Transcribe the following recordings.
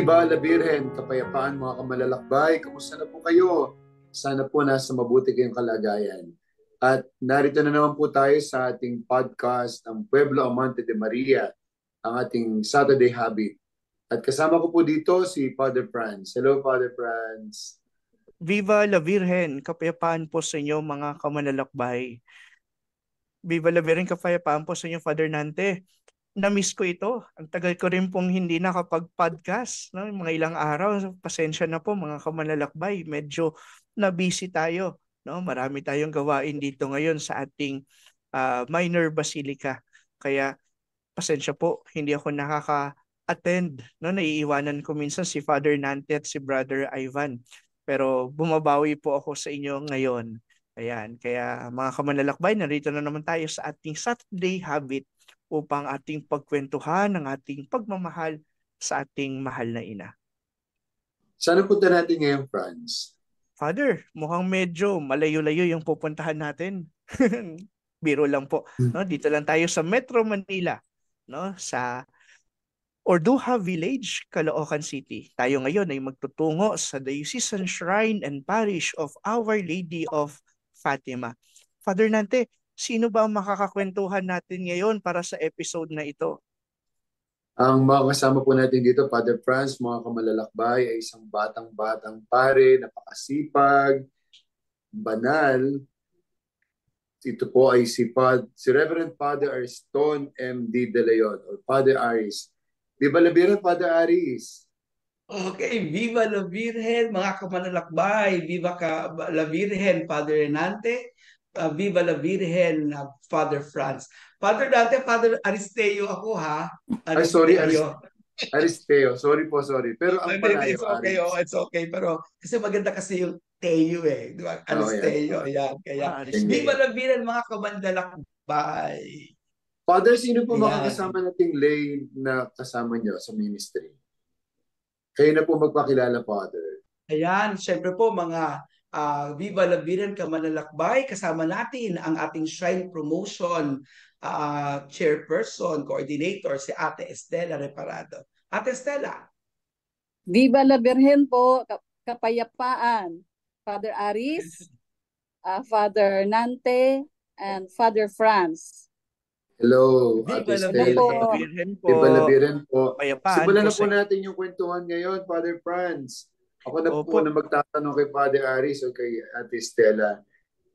Viva la Virgen, kapayapaan mga kamalalakbay, kamusta na po kayo? Sana po nasa mabuti kayong kalagayan. At narito na naman po tayo sa ating podcast ng Pueblo Amante de Maria, ang ating Saturday Habit. At kasama ko po dito si Father Franz. Hello, Father Franz. Viva la Virgen, kapayapaan po sa inyo mga kamanlalakbay. Viva la Virgen, kapayapaan po sa inyo, Father Nante. Na-miss ko ito. Ang tagal ko rin pong hindi nakapag-podcast. No? Mga ilang araw, pasensya na po mga kamanlalakbay. Medyo na-busy tayo. No? Marami tayong gawain dito ngayon sa ating minor basilica. Kaya pasensya po, hindi ako nakaka-attend. No? Naiiwanan ko minsan si Father Nante at si Brother Ivan. Pero bumabawi po ako sa inyo ngayon. Ayan, kaya mga kamanlalakbay, narito na naman tayo sa ating Saturday Habit upang ating pagkwentuhan ng ating pagmamahal sa ating mahal na ina. Sana punta natin ngayon, Franz. Father, mukhang medyo malayo-layo yung pupuntahan natin. Biro lang po. No? Dito lang tayo sa Metro Manila, no? Sa Orduha Village, Caloocan City. Tayo ngayon ay magtutungo sa Diocesan Shrine and Parish of Our Lady of Fatima. Father Nante, sino ba ang makakakwentuhan natin ngayon para sa episode na ito? Ang mga kasama po natin dito, Father Franz, mga kamalalakbay, ay isang batang-batang pare, napakasipag, banal. Ito po ay si Reverend Father Ariston M.D. De Leon or Father Aris. Viva la Virgen, Father Aris! Okay, Viva la Virgen, mga kamanlalakbay. La Virgen, Father Renante. Viva la Virgen, Father Franz. Father Dante, Father Aristeo ako ha. Ay, sorry, Aristeo. Aristeo. Sorry po, sorry. Pero ang palayo, It's okay, Aris. it's okay. Pero kasi maganda kasi yung Teo eh. Di ba? Aristeo, yan. Kaya, Viva la Virgen, mga kamanlalakbay. Father, sino po Ayan. mga kasama nating lay na kasama nyo sa ministry? Kayo na po magpakilala, Father. Ayan, syempre po mga Viva la Virgen kamanlalakbay, kasama natin ang ating Shrine Promotion Chairperson, Coordinator, si Ate Estela Reparado. Ate Estela. Viva la Virgen po, kapayapaan. Father Aris, Father Nante, and Father Franz. Hello, Viva Ate la Estela. Virgen po. Viva la Virgen po. Kapayapaan Simulan na po po natin yung kwentuhan ngayon, Father Franz. Ako na po Opo. na magtatanong kay Father Aris o kay Ate Estela.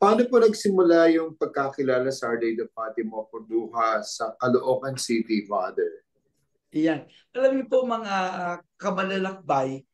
Paano po nagsimula yung pagkakilala sa Our Lady of Fatima Orduha sa Caloocan City, Father? Iyan. Alam niyo po mga kamanlalakbay,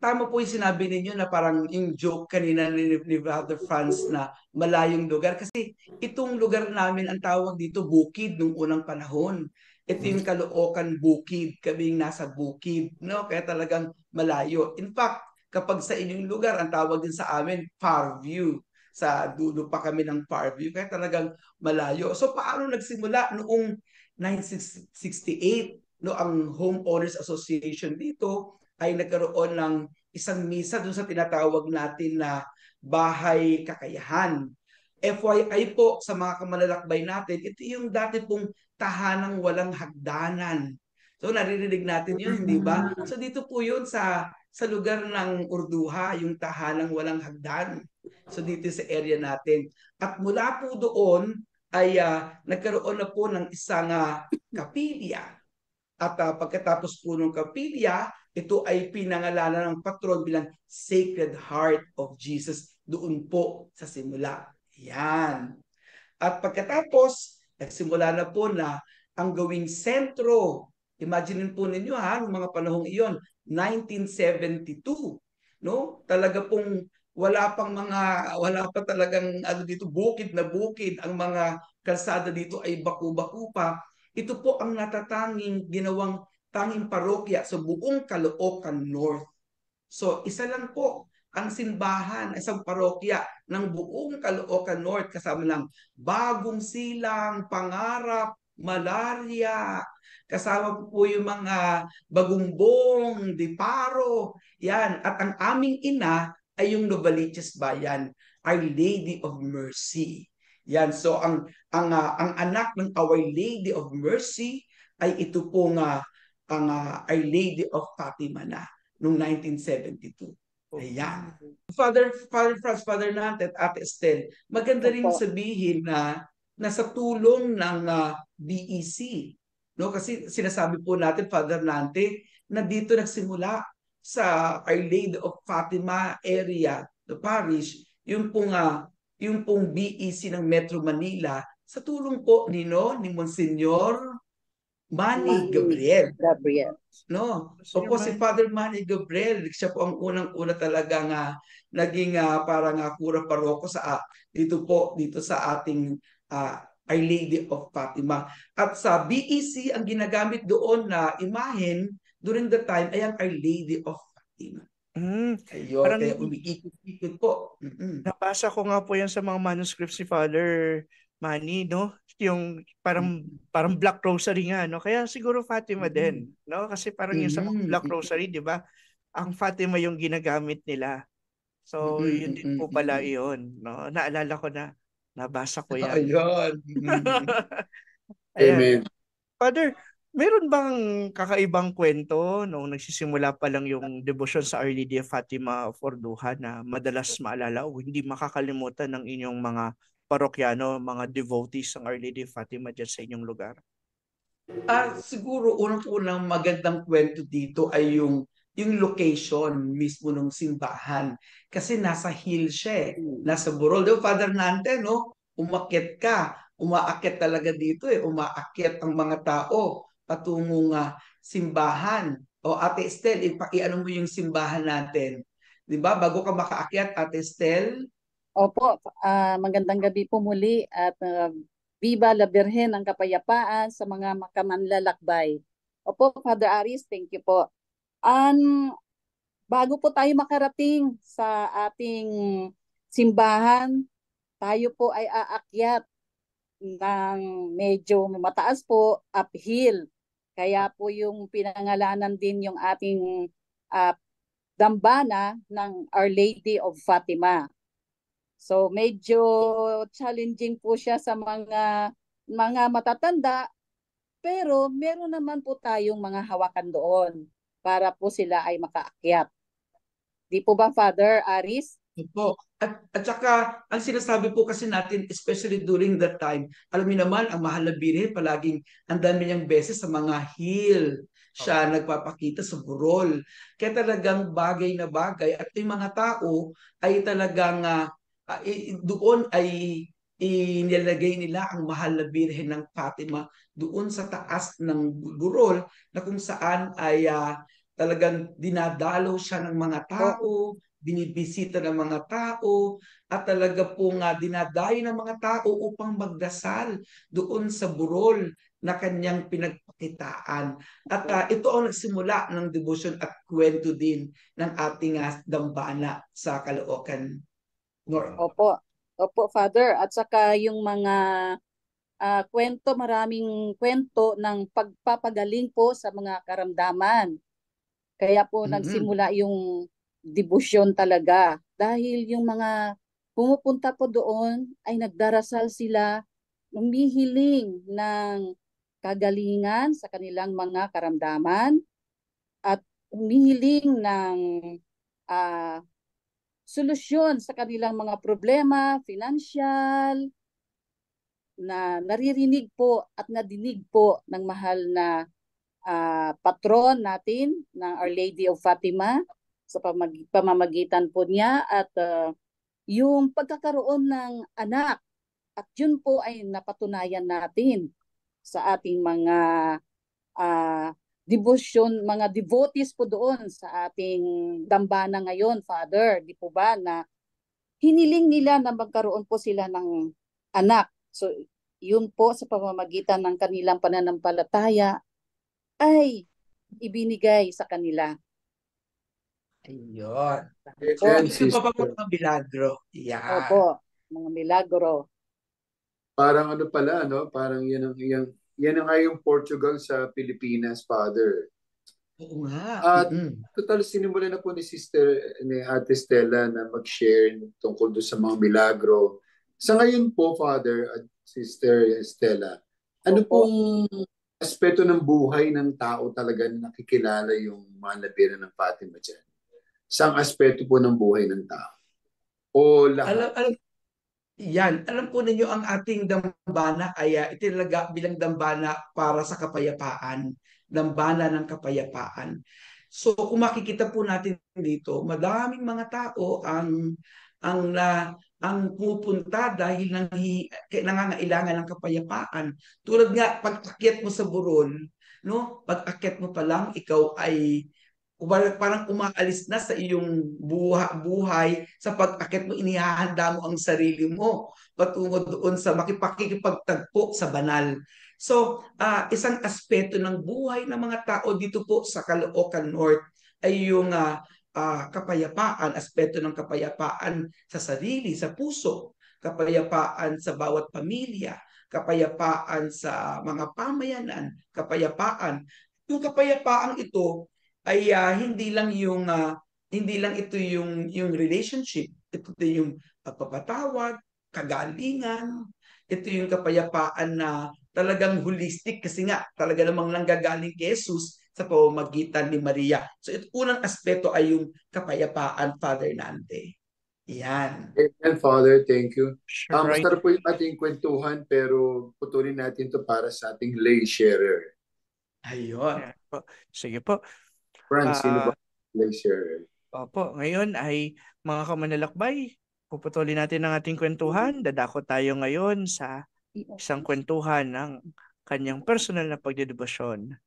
tama po yung sinabi ninyo na parang yung joke kanina ni Father Franz na malayong lugar. Kasi itong lugar namin, ang tawag dito bukid nung unang panahon. Ito yung Caloocan Bukid, kaming nasa bukid. No? Kaya talagang malayo. In fact, kapag sa inyong lugar, ang tawag din sa amin, Farview. Sa dulo pa kami ng Farview. Kaya talagang malayo. So paano nagsimula noong 1968? No, ang Homeowners Association dito ay nagkaroon ng isang misa doon sa tinatawag natin na Bahay Kakayahan. FYI po sa mga kamalalakbay natin, ito yung dati pong tahanang walang hagdanan. So naririnig natin yun, hindi ba? So dito po yun sa lugar ng Urduha, yung tahanang walang hagdan. So dito sa area natin. At mula po doon ay nagkaroon na po ng isang kapilya. At pagkatapos po ng kapilya, ito ay pinangalanan ng patron bilang Sacred Heart of Jesus doon po sa simula. Yan. At pagkatapos, nagsimula na po na ang gawing sentro. Imagine po ninyo ha, noong mga panahong iyon, 1972. No? Talaga pong wala pa talagang ano dito, bukid na bukid. Ang mga kalsada dito ay baku-baku pa. Ito po ang natatanging ginawang tanging parokya sa buong Caloocan North. So isa lang po ang simbahan, isang parokya ng buong Caloocan North kasama ng Bagong Silang, Pangarap, Malaria, kasama po yung mga Bagumbong, Diparo, yan. At ang aming ina ay yung Novaliches Bayan, Our Lady of Mercy. Yan, so ang anak ng Our Lady of Mercy ay ito pong ang Our Lady of Fatima na noong 1972. Ayan. Father Franz, Father Nante at Ate Estel, maganda rin Opo. sabihin na nasa tulong ng BEC. No? Kasi sinasabi po natin, Father Nante, na dito nagsimula sa Our Lady of Fatima area, the parish, yung pong BEC ng Metro Manila, sa tulong po ni Monsignor Manny Gabriel. No? Opo, si Father Manny Gabriel, siya po ang unang-una talaga naging parang kura paroko dito sa ating Our Lady of Fatima. At sa BEC, ang ginagamit doon na imahen during the time ay ang Our Lady of Fatima. Ayun, Parang kaya umiikot-ikot po. nabasa ko nga po yan sa mga manuscripts si Father Manny, no? Yung parang Black Rosary nga, no? Kaya siguro Fatima din, no? Kasi parang yung sa mga Black Rosary, di ba? Ang Fatima yung ginagamit nila. So, yun din po pala yun, no? Naalala ko na, nabasa ko yan. Ayun. Ayan. Amen. Father, meron bang kakaibang kwento nung nagsisimula pa lang yung devotion sa Our Lady of Fatima of Orduha na madalas maalala o hindi makakalimutan ng inyong mga parokyano, mga devotees ng Our Lady of Fatima dyan sa inyong lugar? Siguro unang-unang magandang kwento dito ay yung location mismo ng simbahan. Kasi nasa hill siya nasa Burol. Di ba, Father Nante, no? Umaakyat talaga dito umaakyat ang mga tao patungong simbahan. O Ate Estel, iano mo yung simbahan natin. Di ba? Bago ka makaakyat, Ate Estel. Opo, magandang gabi po muli at Viva la Virgen ng Kapayapaan sa mga makamanlalakbay. Opo, Father Aris, thank you po. Bago po tayo makarating sa ating simbahan, tayo po ay aakyat ng medyo mataas po, uphill. Kaya po yung pinangalanan din yung ating dambana ng Our Lady of Fatima. So medyo challenging po siya sa mga matatanda, pero meron naman po tayong mga hawakan doon para po sila ay makaakyat. Di po ba, Father Aris? Opo. At saka, ang sinasabi po kasi natin, especially during that time, alam niyo naman, ang Mahal na Birhen, palaging ang dami niyang beses sa mga hill siya nagpapakita sa burol. Kaya talagang bagay na bagay. At yung mga tao ay talagang doon ay inilagay nila ang Mahal na Birhen ng Fatima doon sa taas ng burol na kung saan ay talagang dinadalaw siya ng mga tao, binibisita ng mga tao, at talaga pong dinadayo ng mga tao upang magdasal doon sa burol na kanyang pinagpakitaan. At ito ang nagsimula ng devotion at kwento din ng ating dambana sa Caloocan North. Opo, Father. At saka yung mga kwento, maraming kwento ng pagpapagaling po sa mga karamdaman. Kaya po nagsimula yung devotion talaga. Dahil yung mga pumupunta po doon ay nagdarasal sila, humihiling ng kagalingan sa kanilang mga karamdaman at humihiling ng solusyon sa kanilang mga problema, financial, na naririnig po at nadinig po ng mahal na patron natin ng Our Lady of Fatima sa pamamagitan po niya at yung pagkakaroon ng anak, at yun po ay napatunayan natin sa ating mga devotion, mga devotees po doon sa ating dambana ngayon, Father. Di po ba na hiniling nila na magkaroon po sila ng anak. So yun po sa pamamagitan ng kanilang pananampalataya ay ibinigay sa kanila. Ayun. Amen, Ito pa sister. mga milagro. Yeah. Opo, mga milagro. Parang ano pala, no? Parang yan ang nga yung Portugal sa Pilipinas, Father. Oo nga. At total sinimulan na po ni Ate Stella na mag-share tungkol doon sa mga milagro. Sa ngayon po, Father at Sister Stella, ano Opo. pong aspeto ng buhay ng tao talaga na nakikilala yung mga labiran ng Fatima dyan? Isang aspeto po ng buhay ng tao? O lahat? Alam, alam po ninyo ang ating dambana ay itinaga bilang dambana para sa kapayapaan, dambana ng kapayapaan. So kung makikita po natin dito, madaming mga tao ang na ang pupunta dahil nangangailangan ng kapayapaan. Tulad nga pag-akyat mo sa Buron, no? Pag-akyat mo pa lang ikaw ay parang umaalis na sa iyong buhay sa pag-akit mo, inihahanda mo ang sarili mo patungo doon sa makipagtagpo sa banal. So, isang aspeto ng buhay ng mga tao dito po sa Caloocan North ay yung kapayapaan, aspeto ng kapayapaan sa sarili, sa puso, kapayapaan sa bawat pamilya, kapayapaan sa mga pamayanan, kapayapaan. Yung kapayapaang ito ay hindi lang ito yung relationship, ito yung pagpapatawad, kagalingan, ito yung kapayapaan na talagang holistic kasi nga talaga namang nanggagaling kay Jesus sa pamamagitan ni Maria. So ito unang aspeto ay yung kapayapaan, Father Nante. Yan. Amen, Father. Thank you. Right. Masarap po yung ating kwentuhan, pero putulin natin to para sa ating lay sharer. Ayun. Yan po. Sige po. Franz, sino ba Ah, lay sharer? Opo, ngayon ay mga kamanlalakbay, puputulin natin ang ating kwentuhan. Dadako tayo ngayon sa isang kwentuhan ng kanyang personal na pagdedebosyon.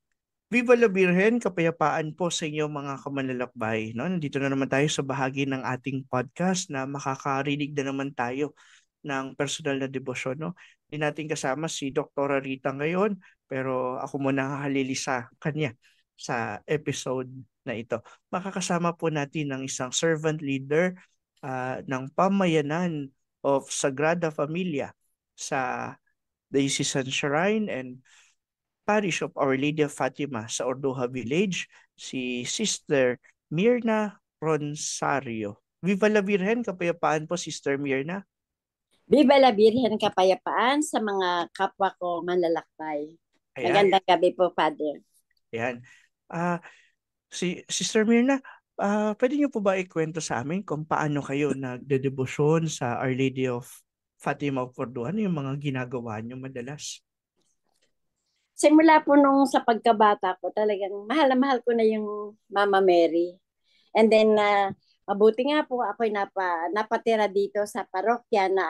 Viva la Virgen, kapayapaan po sa inyo mga kamanlalakbay. No? Nandito na naman tayo sa bahagi ng ating podcast na makakarinig na naman tayo ng personal na debosyon. No? Hindi natin kasama si Dr. Rita ngayon, pero ako muna halili sa kanya sa episode na ito. Makakasama po natin ng isang servant leader ng pamayanan of Sagrada Familia sa Diocesan Shrine and Parish of Our Lady of Fatima sa Ordoha Village, si Sister Mirna Ronsario. Viva la Virgen, kapayapaan po Sister Mirna. Viva la Virgen, kapayapaan sa mga kapwa ko manlalakbay. Ayan, Magandang gabi po, Father. ayan. Sister Mirna, pwede niyo po ba ikwento sa amin kung paano kayo nagdedebosyon sa Our Lady of Fatima of Ordoha? Ano yung mga ginagawa niyo madalas? Simula po nung sa pagkabata ko, talagang mahal na mahal ko na yung Mama Mary. And then, mabuti nga po ako'y napatira dito sa parokya na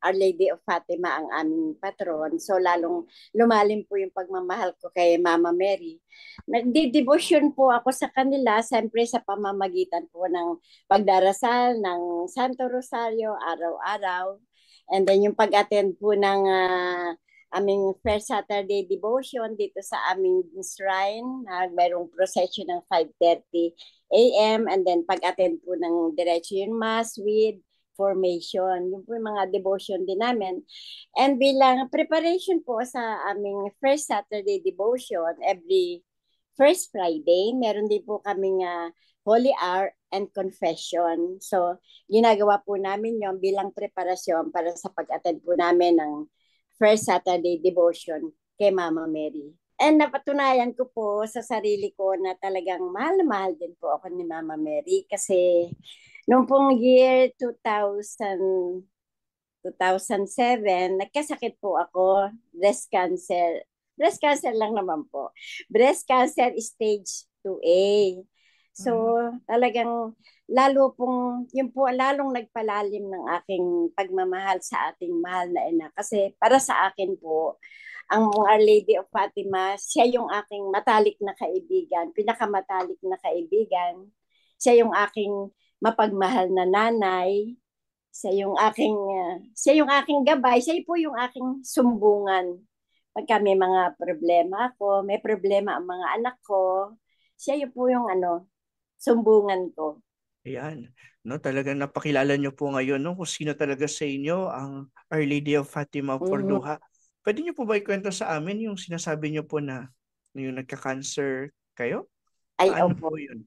Our Lady of Fatima ang aming patron. So, lalong lumalim po yung pagmamahal ko kay Mama Mary. Nagdi-devotion po ako sa kanila, siyempre sa pamamagitan po ng pagdarasal ng Santo Rosario araw-araw. And then yung pag-attend po ng aming first Saturday devotion dito sa aming shrine. Mayroong procession ng 5:30 a.m. and then pag-attend po ng diretso yung mass with formation. Yung po yung mga devotion din namin. And bilang preparation po sa aming first Saturday devotion, every first Friday, meron din po kaming Holy Hour and Confession. So, ginagawa po namin yon bilang preparasyon para sa pag-attend po namin ng first Saturday devotion kay Mama Mary. And napatunayan ko po sa sarili ko na talagang mahal na mahal din po ako ni Mama Mary kasi noong pong year 2007, nagkasakit po ako, breast cancer. Breast cancer lang naman po. Breast cancer stage 2A. So, talagang lalong nagpalalim ng aking pagmamahal sa ating mahal na ina. Kasi para sa akin po, ang Our Lady of Fatima, siya yung aking matalik na kaibigan, pinakamatalik na kaibigan. Siya yung aking mapagmahal na nanay. Siya yung aking gabay. Siya po yung aking sumbungan. Pagka may mga problema ako, may problema ang mga anak ko, siya po yung sumbungan ko. Ayan. No, talagang napakilala niyo po ngayon no, kung sino talaga sa inyo ang Our Lady of Fatima of Ordoha. Pwede niyo po ba ikwento sa amin yung sinasabi niyo po na yung nagka-cancer kayo? Ay, Paano opo. po yun?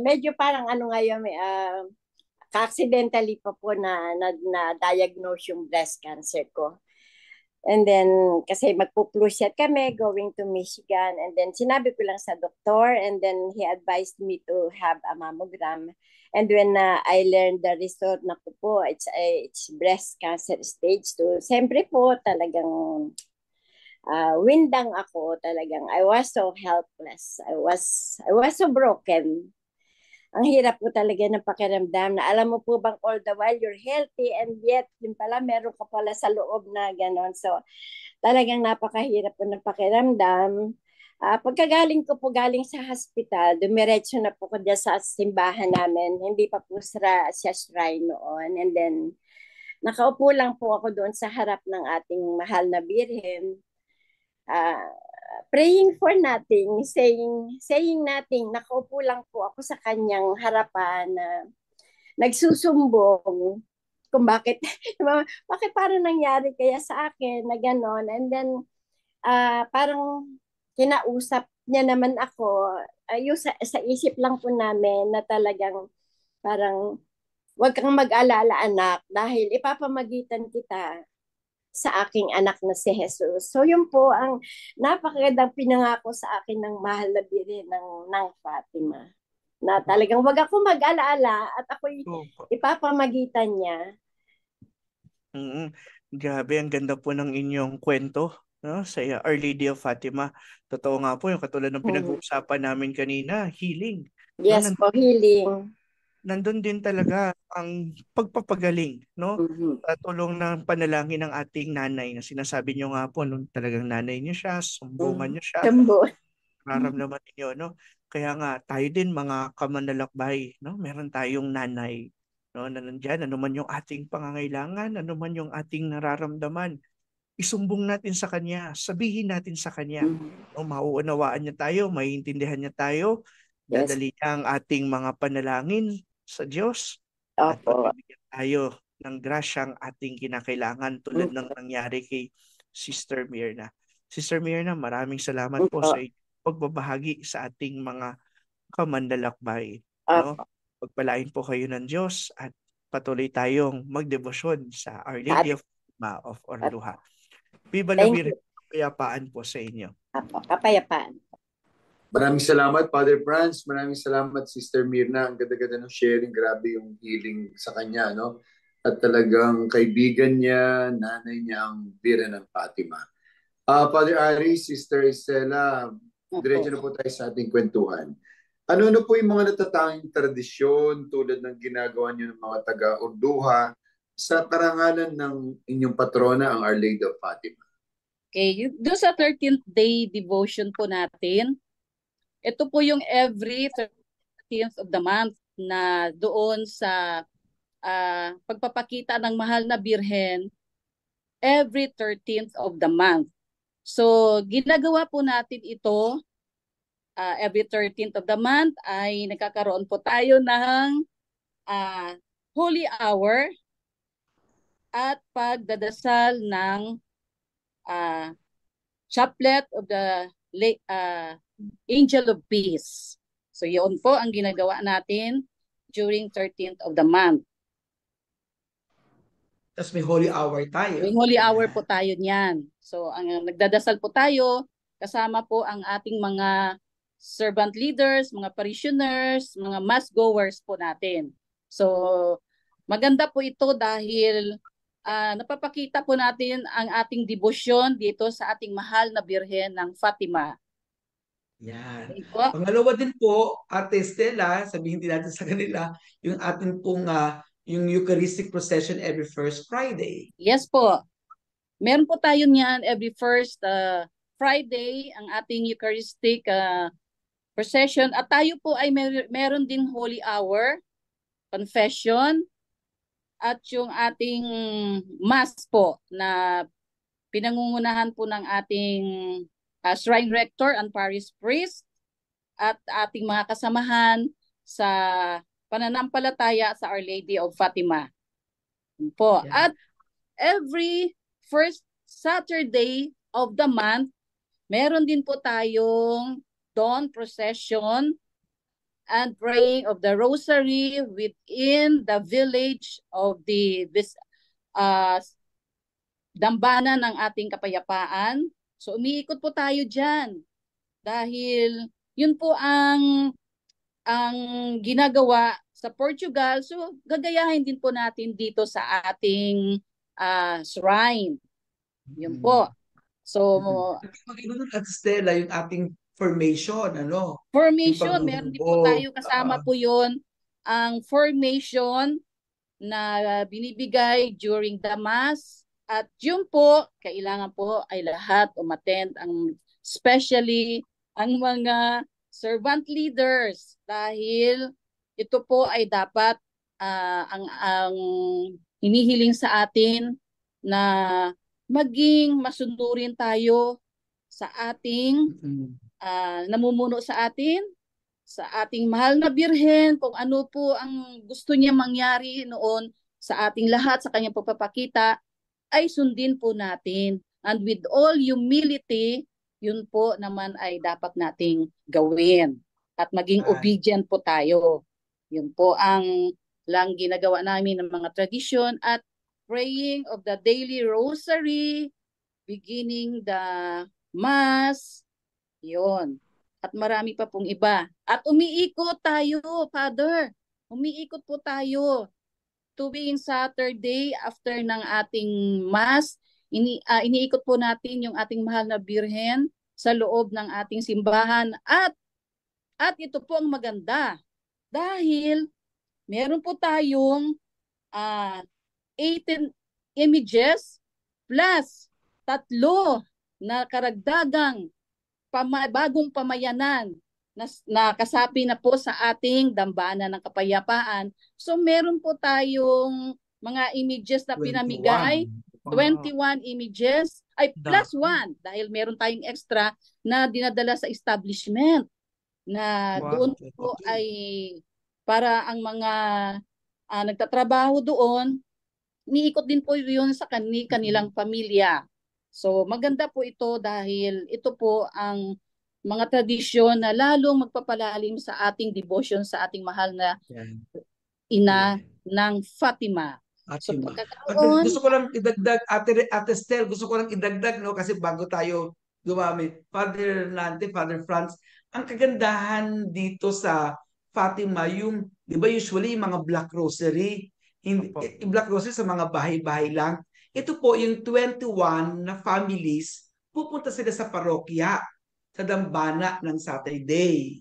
Medyo parang ngayon, accidentally pa po na diagnose yung breast cancer ko. And then, kasi magpo-flu shot kami going to Michigan. And then, sinabi ko lang sa doktor. And then, he advised me to have a mammogram. And when I learned the result, naku po, it's breast cancer stage 2. Siyempre po, talagang windang ako. Talagang, I was so helpless. I was so broken. Ang hirap po talaga ng pakiramdam na alam mo po bang all the while you're healthy and yet din pala meron ka pala sa loob na ganon. So talagang napakahirap po ng pakiramdam. Pagkagaling ko po galing sa hospital, dumiretso na po ko dyan sa simbahan namin. Hindi pa po sa shrine noon. And then, nakaupo lang po ako doon sa harap ng ating mahal na Birhen. Praying for nothing, saying nothing. Nakaupo lang po ako sa kanyang harapan na nagsusumbong kung bakit parang nangyari kaya sa akin na gano'n. And then, parang kinausap niya naman ako. Sa isip lang po namin na talagang parang huwag kang mag-alala anak dahil ipapamagitan kita sa aking anak na si Jesus. So yun po ang napakagandang pinangako sa akin ng mahal na Birhen ng Fatima. Na talagang wag ako mag-alala at ako'y ipapamagitan niya. Grabe, ang ganda po ng inyong kwento, no? Sa Our Lady of Fatima. Totoo nga po, yung katulad ng pinag-uusapan namin kanina, healing. Yes po, healing. Nandun din talaga ang pagpapagaling, no? Sa tulong ng panalangin ng ating nanay na sinasabi niyo nga po, nung talagang nanay niyo siya, sumbungan niyo siya, nararamdaman niyo, no? Kaya nga, tayo din mga kamanlalakbay, no? Meron tayong nanay, no? Na nandyan, ano man yung ating pangangailangan, ano man yung ating nararamdaman, isumbong natin sa Kanya, sabihin natin sa Kanya. No? Mauunawaan niya tayo, maiintindihan niya tayo, dadali niya ang ating mga panalangin sa Diyos at pagbibigyan tayo ng grasyang ating kinakailangan tulad ng nangyari kay Sister Myrna. Sister Myrna, maraming salamat po sa pagbabahagi sa ating mga kamanlalakbay. No? Pagpalain po kayo ng Diyos at patuloy tayong magdebosyon sa Our Lady of Fatima of Orluha. Viva la Virgen, kapayapaan po sa inyo. Kapayapaan. Maraming salamat, Father Franz. Maraming salamat, Sister Myrna. Ang ganda-ganda ng sharing. Grabe yung healing sa kanya, no? At talagang kaibigan niya, nanay niya ang Birhen ng Fatima. Father Ari, Sister Estela, diretso na po tayo sa ating kwentuhan. Ano po yung mga natatanging tradisyon tulad ng ginagawa niyo ng mga taga-Orluha sa karangalan ng inyong patrona, ang Our Lady of Fatima? Okay, doon sa 13th day devotion po natin, ito po yung every 13th of the month na doon sa pagpapakita ng mahal na Birhen every 13th of the month. So, ginagawa po natin ito every 13th of the month ay nagkakaroon po tayo ng holy hour at pagdadasal ng chaplet of the Angel of Peace. So yun po ang ginagawa natin during 13th of the month. Tapos may holy hour tayo. May holy hour po tayo niyan. So ang nagdadasal po tayo, kasama po ang ating mga servant leaders, mga parishioners, mga mass goers po natin. So maganda po ito dahil napapakita po natin ang ating debosyon dito sa ating mahal na Birhen ng Fatima. Yan. Pangalawa din po, Ate Stella, sabihin din natin sa kanila, yung atin pong yung Eucharistic procession every first Friday. Yes po. Meron po tayo niyan every first Friday, ang ating Eucharistic procession. At tayo po ay meron din holy hour, confession, at yung ating mass po na pinangungunahan po ng ating shrine rector and parish priest at ating mga kasamahan sa pananampalataya sa Our Lady of Fatima. Po. Yeah. At every first Saturday of the month, meron din po tayong dawn procession and praying of the rosary within the village of the dambana ng ating kapayapaan. So umiikot po tayo dyan dahil yun po ang ginagawa sa Portugal. So gagayahin din po natin dito sa ating shrine. Yun po. So Maganda nun, Ate Stella, yung ating formation, ano? Yung formation, meron din po paghubog. tayo kasama po yun, ang formation na binibigay during the Mass. At yun po, kailangan po ay lahat umattend, especially ang mga servant leaders, dahil ito po ay dapat ang hinihiling sa atin na maging masunurin tayo sa ating namumuno sa atin, sa ating mahal na Birhen, kung ano po ang gusto niya mangyari noon sa ating lahat, sa kanyang pagpapakita, ay sundin po natin. And with all humility, yun po naman ay dapat nating gawin. At maging obedient po tayo. Yun po ang lang ginagawa namin ng mga tradisyon at praying of the daily rosary, beginning the Mass, yun. At marami pa pong iba. At umiikot tayo, Father. Umiikot po tayo. Tuwing Saturday, after ng ating Mass, iniikot po natin yung ating mahal na Birhen sa loob ng ating simbahan. At ito po ang maganda. Dahil meron po tayong 18 images plus 3 na karagdagang bagong pamayanan na kasapi na po sa ating dambana ng kapayapaan. So meron po tayong mga images na pinamigay, 21 images, ay plus 1 dahil meron tayong extra na dinadala sa establishment na doon po ay para ang mga nagtatrabaho doon, niikot din po yun sa kanilang pamilya. So maganda po ito dahil ito po ang mga tradisyon na lalong magpapalalim sa ating devotion sa ating mahal na ina ng Fatima. So gusto ko lang idagdag, Ate Stel, gusto ko lang idagdag, no, kasi bago tayo gumamit, Father Nante, Father Franz, ang kagandahan dito sa Fatima, yung, di ba usually yung mga black rosary, black rosary sa mga bahay-bahay lang. Ito po yung 21 na families, pupunta sila sa parokya, sa dambana ng Saturday.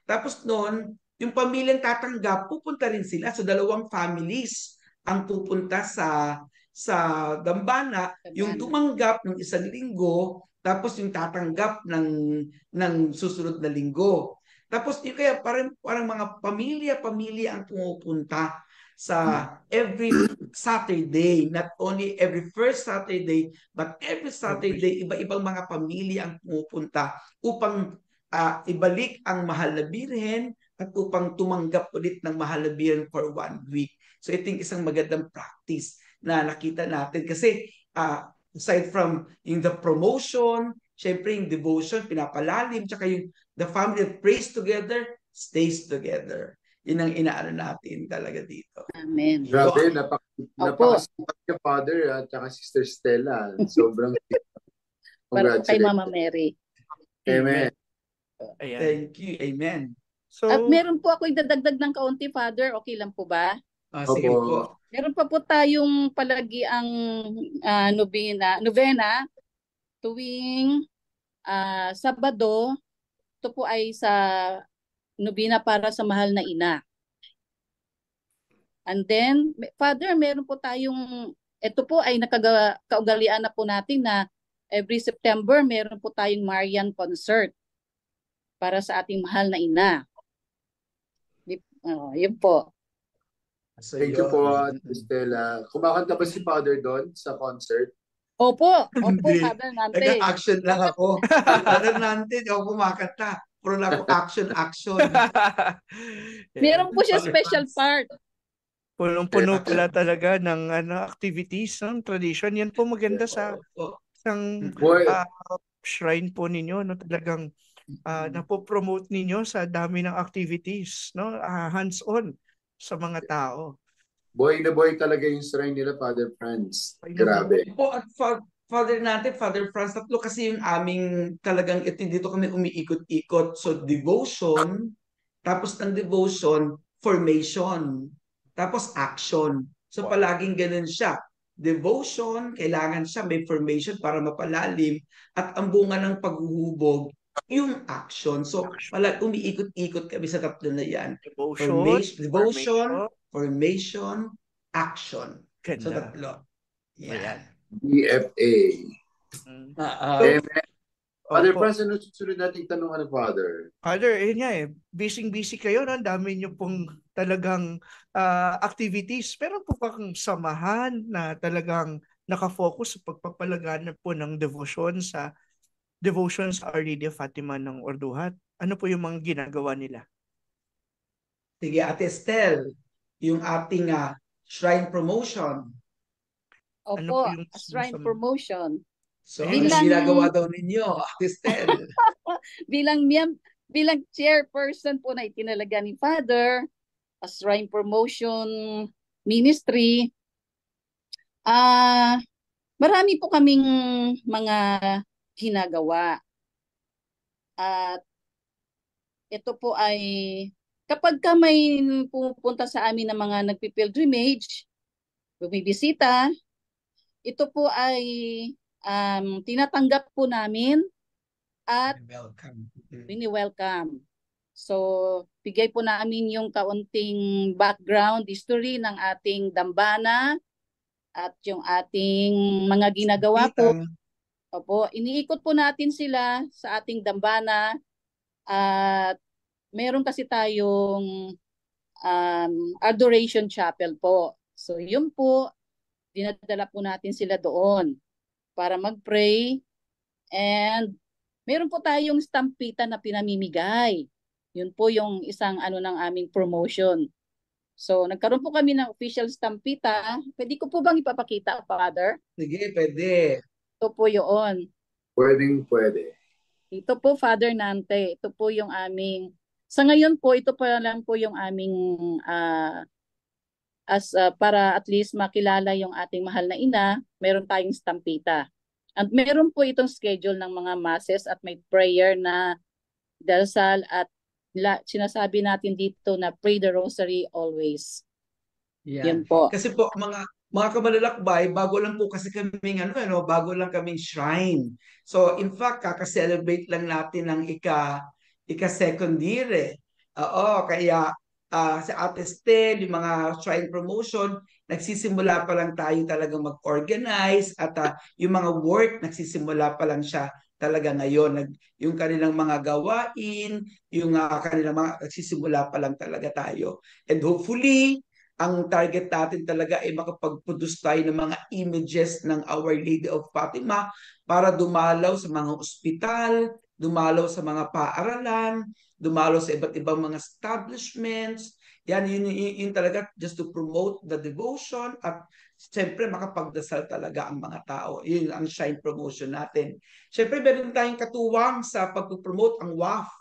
Tapos noon, yung pamilyang tatanggap, pupunta rin sila. So 2 families ang pupunta sa dambana, yung tumanggap ng 1 linggo, tapos yung tatanggap ng susunod na linggo. Tapos yung kaya parang mga pamilya ang pumupunta sa every Saturday, not only every first Saturday, but every Saturday, iba-ibang mga pamilya ang pumupunta upang ibalik ang mahal na Birhen at upang tumanggap ulit ng mahal na Birhen for 1 week. So ito yung isang magandang practice na nakita natin kasi aside from yung the promotion, syempre yung devotion, pinapalalim, tsaka yung the family that prays together, stays together. Yun ang inaano natin talaga dito. Amen. Grabe, napakasipag ka, Father, at saka Sister Stella. Sobrang para kay Mama Mary. Amen. Ayan. Thank you. Amen. So, At meron po ako idadagdag ng kaunti, Father. Okay lang po ba? Sige po. Meron pa po tayong palagi ang novena tuwing Sabado. Ito po ay sa nobina para sa mahal na ina. And then, Father, meron po tayong, ito po ay kaugalian na po natin na every September, meron po tayong Marian concert para sa ating mahal na ina. Yun po. So, Thank you po, Stella. Kumakanta ba si Father doon sa concert? Opo, Father Nante. Nag-action lang ako. Father Nante, di ako kumakanta. Puro lang ako action. Meron po siya special part. Punong-puno pala talaga ng activities, ng tradition. Yan po maganda sa isang shrine po ninyo, no? Talagang napopromote ninyo sa dami ng activities, no? Hands-on sa mga tao. Buhay na buhay talaga yung shrine nila, Father Franz. Buhay na buhay. Grabe. Po at Father natin, Father Franz, tatlo kasi yung aming talagang ito, dito kami umiikot-ikot. So devotion, tapos ng devotion, formation, tapos action. So Wow. palaging ganun siya. Devotion, kailangan siya may formation para mapalalim, at ang bunga ng paghuhubog, yung action. So Action. umiikot-ikot kami sa tatlo na yan. Devotion, Devotion, formation. formation, action. So Ganda. tatlo. Ayan. Yan. BFA. Mm. So, Amen. Father Opo. Franz, ano susunod nating tanong, Father? Father, yun nga eh. Busy kayo, no? Ang dami niyo pong talagang activities. Pero po kang samahan na talagang nakafocus sa pagpapalaganap po ng devotion sa Our Lady of Fatima ng Orduhat. Ano po yung mga ginagawa nila? sige, Ate Estel, yung ating shrine promotion. Ano po Opo, yung shrine promotion. So, Ayun. anong ginagawa daw ninyo, Ate Estel? Bilang chairperson po na itinalaga ni Father, a shrine promotion ministry, marami po kaming mga ginagawa. At ito po ay kapag ka may pupunta sa amin ng mga nagpipilgrimage, bumibisita, ito po ay tinatanggap po namin at Welcome. welcome. So, bigay po namin yung kaunting background, history ng ating dambana at yung ating mga ginagawa po. Opo, iniikot po natin sila sa ating dambana at meron kasi tayong adoration chapel po. So, yun po, dinadala po natin sila doon para mag-pray, and meron po tayong stampita na pinamimigay. Yun po yung isang ng aming promotion. So, nagkaroon po kami ng official stampita. Pwede ko po bang ipapakita, Father? Sige, pwede. Ito po yun. Pwede. Ito po, Father Nante. Ito po yung aming, sa ngayon po, ito pa lang po yung aming para at least makilala yung ating mahal na ina, meron tayong stampita. At meron po itong schedule ng mga masses at may prayer na dasal at sinasabi natin dito na pray the rosary always. Yan po. Kasi po mga kamalalakbay, bago lang po kasi kaming bago lang kaming shrine. So in fact, kaka-celebrate lang natin ng ika-second year eh. Oo, kaya sa Ate Estel, yung mga shrine promotion, nagsisimula pa lang tayo talagang mag-organize, at yung mga work, nagsisimula pa lang siya talaga ngayon. Yung kanilang mga gawain, yung kanilang mga, nagsisimula pa lang talaga tayo. And hopefully, ang target natin talaga ay makapag-produce tayo ng mga images ng Our Lady of Fatima para dumalaw sa mga ospital, dumalaw sa mga paaralan, dumalaw sa iba't ibang mga establishments. Yan, yun talaga, just to promote the devotion, at siyempre makapagdasal talaga ang mga tao. Yun ang shrine promotion natin. Siyempre, meron tayong katuwang sa pag-promote ang WAF,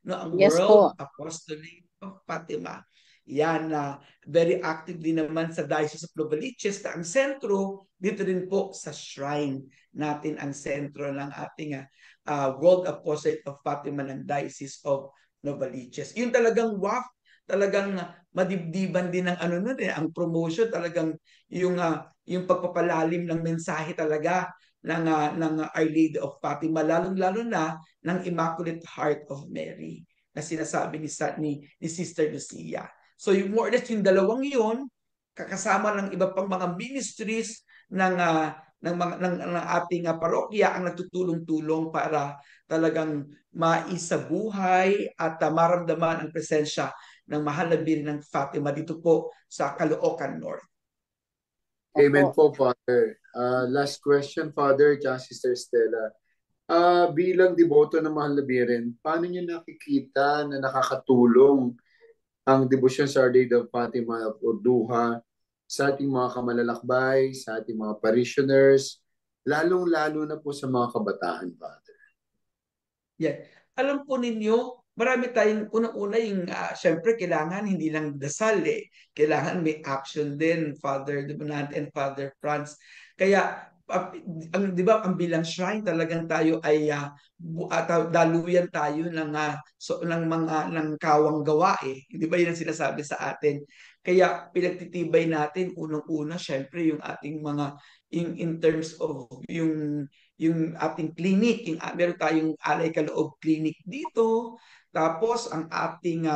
no, ang Yes World po. Apostolate of Fatima. Yan na very active din naman sa Diocese of Novaliches, na ang sentro dito din po sa shrine natin, ang sentro ng ating World Apostolate of Fatima ng Diocese of Novaliches. Yung talagang WAF, talagang madibdiban din ng ang promotion, talagang yung pagpapalalim ng mensahe talaga ng Our Lady of Fatima, lalong-lalo na ng Immaculate Heart of Mary na sinasabi ni Sister Lucia. So yung more or less yung dalawang yun, kakasama ng iba pang mga ministries ng ating parokya ang nagtutulong-tulong para talagang maisabuhay at maramdaman ang presensya ng mahal na Birhen ng Fatima dito po sa Caloocan North. Amen po, Father. Last question, Father, tsaka Sister Stella. Bilang deboto ng mahal na Birhen, paano niyo nakikita na nakakatulong ang debosyon sa Our Lady of Fatima of Orduha sa ating mga kamalalakbay, sa ating mga parishioners, lalong-lalo na po sa mga kabataan, Father? Yeah. Alam po ninyo, marami tayong unang-una yung syempre kailangan hindi lang dasal kailangan may action din, Father Donante and Father Franz. Kaya ang 'di ba ang bilang shrine talagang tayo ay daluyan tayo ng ng mga ng kawang gawa 'Di ba 'yun ang sinasabi sa atin? Kaya pinagtitibay natin unang-una syempre yung ating mga in terms of yung ating clinic, meron tayong Alay Kaloob Clinic dito. Tapos ang ating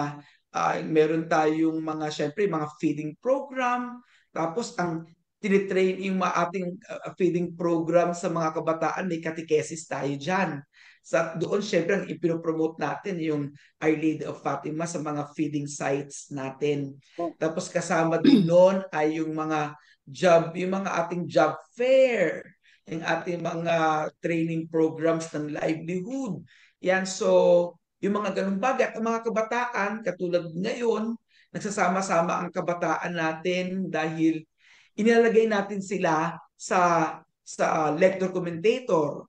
meron tayong mga syempre mga feeding program. Tapos ang tinitrain yung ating feeding program sa mga kabataan, may catechesis tayo diyan. Sa doon syempre ang ipinopromote natin yung Our Lady of Fatima sa mga feeding sites natin. Tapos kasama din noon ay yung mga ating job fair, yung ating mga training programs ng livelihood. Yan, so yung mga ganung bagay at ang mga kabataan katulad ngayon, nagsasama-sama ang kabataan natin dahil inilalagay natin sila sa lector commentator.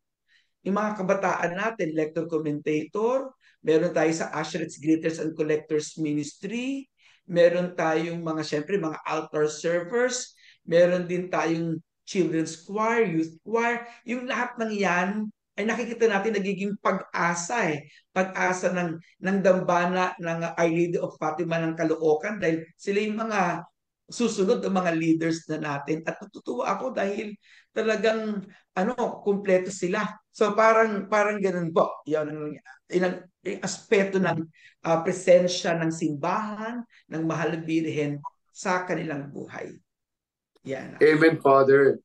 Yung mga kabataan natin, lector commentator, meron tayo sa Asheret's Greeters and Collectors Ministry, meron tayong mga syempre mga altar servers, meron din tayong children's choir, youth choir. Yung lahat ng yan ay nakikita natin nagiging pag-asa pag-asa ng dambana ng Our Lady of Fatima ng Caloocan dahil sila yung mga susunod ng mga leaders na natin. At natutuwa ako dahil talagang kumpleto sila. So parang ganun po. Yan ang aspeto ng presensya ng simbahan ng Mahal na Birhen sa kanilang buhay. Yan. Amen, Father.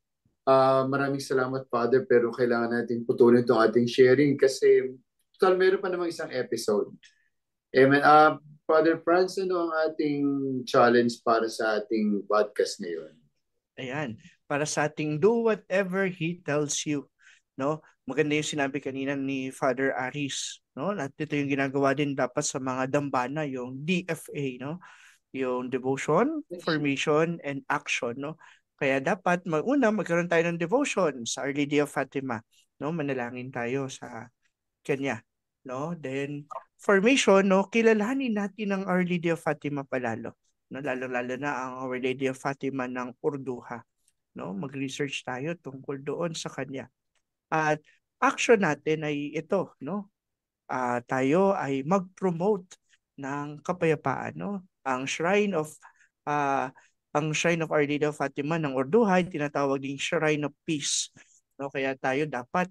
Maraming salamat, Father, pero kailangan natin putulin itong ating sharing kasi total meron pa namang isang episode. Amen. Father Franz, ano ang ating challenge para sa ating podcast ngayon? Ayan, para sa ating do whatever He tells you. No? Maganda yung sinabi kanina ni Father Aris. No? At ito yung ginagawa din dapat sa mga dambana, yung DFA, no? Yung devotion, formation, and action. No? Kaya dapat magkaroon tayo ng devotion sa Our Lady of Fatima. No? Manalangin tayo sa Kanya. No? Then, formation, no? Kilalanin natin ang Our Lady of Fatima palalo. No? Lalo-lalo na ang Our Lady of Fatima ng Urduha. No? Mag-research tayo tungkol doon sa Kanya. At action natin ay ito. No? Tayo ay mag-promote ng kapayapaan. No? Ang Shrine of Our Lady of Fatima ng Urduha, tinatawag ding Shrine of Peace. No? Kaya tayo dapat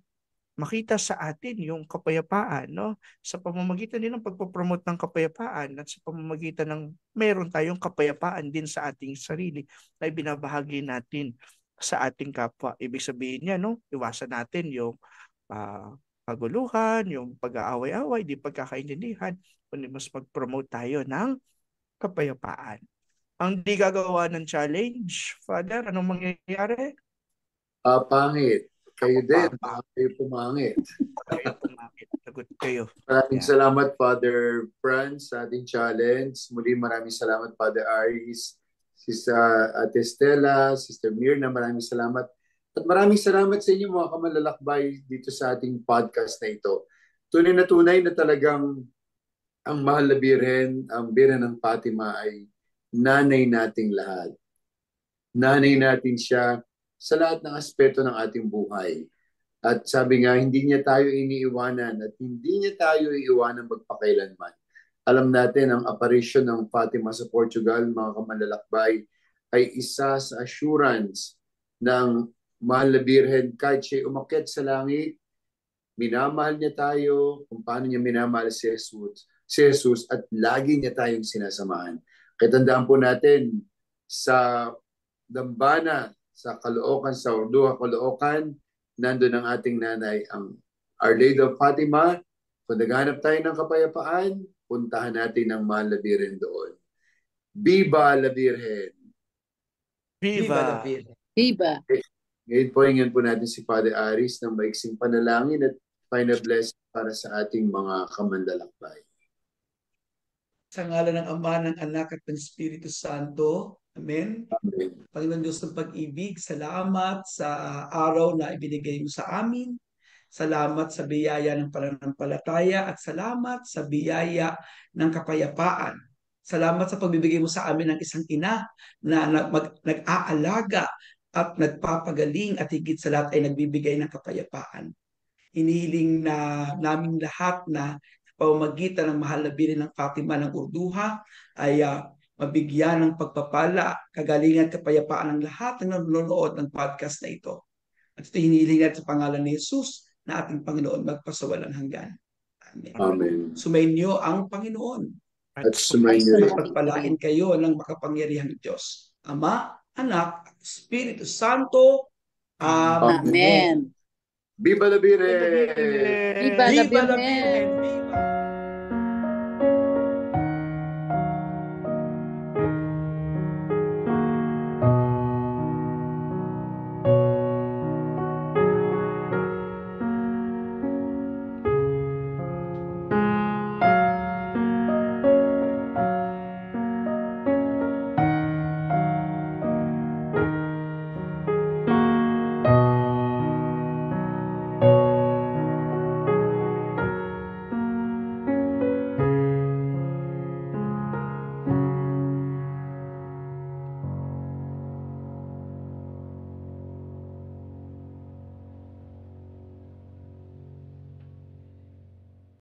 makita sa atin yung kapayapaan, no? Sa pamamagitan din ng pagpopromote ng kapayapaan at sa pamamagitan ng meron tayong kapayapaan din sa ating sarili na binabahagi natin sa ating kapwa. Ibig sabihin niya, no? Iwasan natin yung paguluhan, yung pag-aaway-away, di pagkakaintindihan, kundi mas mag-promote tayo ng kapayapaan. Ang di gagawa ng challenge, Father, anong mangyayari? Pangit. Kayo din. Kayo pumangit. Kayo pumangit. Lagot kayo. Maraming salamat, Father Franz, sa ating challenge. Muli maraming salamat, Father Aris, Sister Ate Stella, Sister Mirna, maraming salamat. At maraming salamat sa inyo mga kamalalakbay dito sa ating podcast na ito. Tunay na talagang ang Mahal na Birhen, ang Birhen ng Fatima ay nanay nating lahat. Nanay natin siya sa lahat ng aspeto ng ating buhay. At sabi nga, hindi niya tayo iniiwanan at hindi niya tayo iiwanan magpakailanman. Alam natin, ang apparition ng Fatima sa Portugal, mga kamalalakbay, ay isa sa assurance ng Mahal na Birhen. Kahit siya umakyat sa langit, minamahal niya tayo kung paano niya minamahal si Jesus at lagi niya tayong sinasamahan. Kaya tandaan po natin, sa dambana, sa Caloocan, sa Urduha, Caloocan, nandun ang ating nanay, ang Our Lady of Fatima. Kung naghanap tayo ng kapayapaan, puntahan natin ang Mahal na Birhen doon. Viva la Virgen! Viva la Virgen! Viva! Ngayon po natin si Father Aris ng maiksing panalangin at final blessing para sa ating mga kamanlalakbay. Sa ngalan ng Ama, ng Anak at ng Espiritu Santo. Amen. Amen. Panginoon Diyos ng pag-ibig, salamat sa araw na ibinigay mo sa amin. Salamat sa biyaya ng pananampalataya at salamat sa biyaya ng kapayapaan. Salamat sa pagbibigay mo sa amin ng isang ina na nag-aalaga at nagpapagaling at higit sa lahat ay nagbibigay ng kapayapaan. Inihiling na naming lahat na pamamagitan ng mahal na Birhen ng Fatima ng Urduha ay mabigyan ng pagpapala, kagalingan at kapayapaan ng lahat ng nanonood ng podcast na ito. At ito hinihiling natin sa pangalan ni Jesus na ating Panginoon magpasawalang hanggan. Amen. Amen. Sumainyo ang Panginoon. At sumainyo rin. Pagpalain kayo ng makapangyarihang Diyos. Ama, Anak, Espiritu Santo. Amen. Amen. Viva la Virgen! Viva la Viva la Virgen! Virgen! Viva!